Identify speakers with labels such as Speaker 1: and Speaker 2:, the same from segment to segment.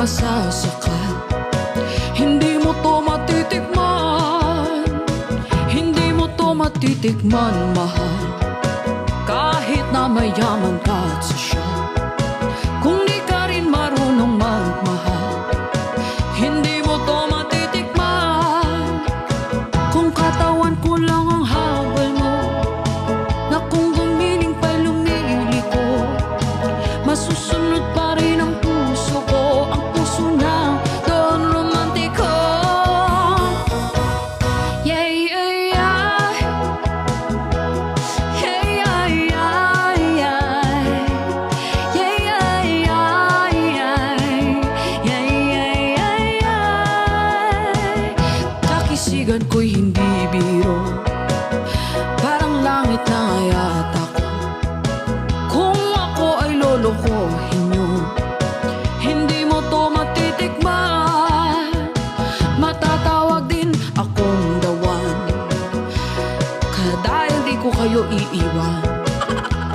Speaker 1: masasakal. Hindi mo to matitikman, hindi mo to matitikman, mahal. Kahit na mayaman ka at sosyal, kung di ka rin marunong magmahal, hindi mo to matitikman. Kung katawan ko lang ang habol mo, na kung gumiling pa'y lumiliko, masusunod pa rin ang puso ko, ang puso na Don Romantiko. Yeah, yeah, yeah. Yeah, yeah, yeah, yeah. Yeah, yeah, yeah, yeah. Yeah, yeah, yeah, yeah. Kakisigan ko'y hindi biro, parang langit na yata ko. Kung ako ay lolokohin nyo, hindi mo to matitikman. Matatawag din akong dawan, kaya dahil di ko kayo iiwan.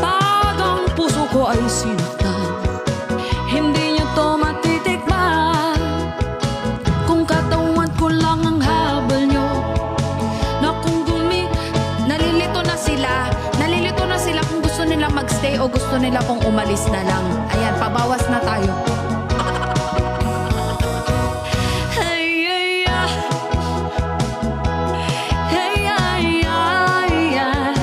Speaker 1: Pag ang puso ko ay sinaktan, hindi nyo to matitikman. Kung katawan ko lang ang habol nyo, na kung nalilito na sila kung gusto nilang magstay o gusto nila pong umalis na lang. Ayan, pabawas na tayo. Hey, hey, yeah. Hey, yeah, yeah, yeah.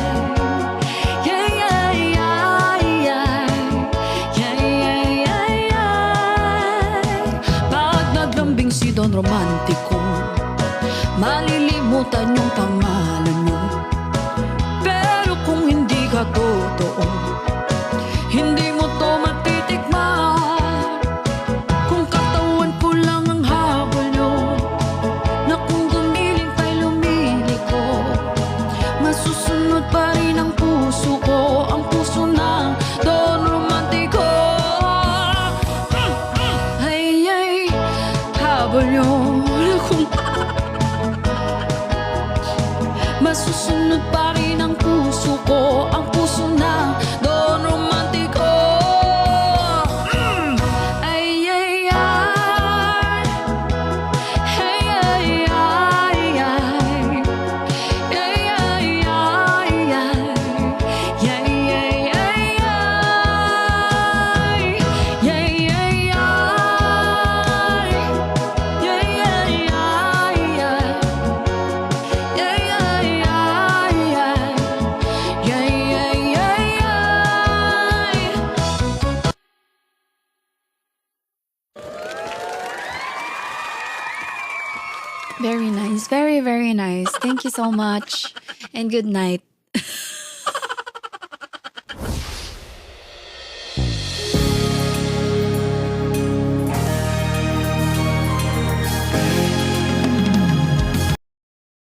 Speaker 1: Yeah, yeah, yeah, yeah. Yeah, yeah, yeah, yeah. Pag naglambing si Don Romantiko, malilimutan yung pangalan nyo. Pero kung hindi ka totoo, hindi mo to matitikman. Kung katawan ko lang ang habol nyo, na kung gumiling pa'y lumiliko, masusunod pa rin ang puso ko, ang puso ng Don Romantiko. Ay, ay, habol nyo, na kung masusunod pa rin ang puso ko, ang puso ng Don Romantiko. Ay, ay, ay. Ay, ay, ay, ay. Ay, ay, ay, ay. Ay, ay, ay, ay. Ay, ay, ay. Ay, ay, ay, ay.
Speaker 2: Very nice. Very, very nice. Thank you so much. And good night.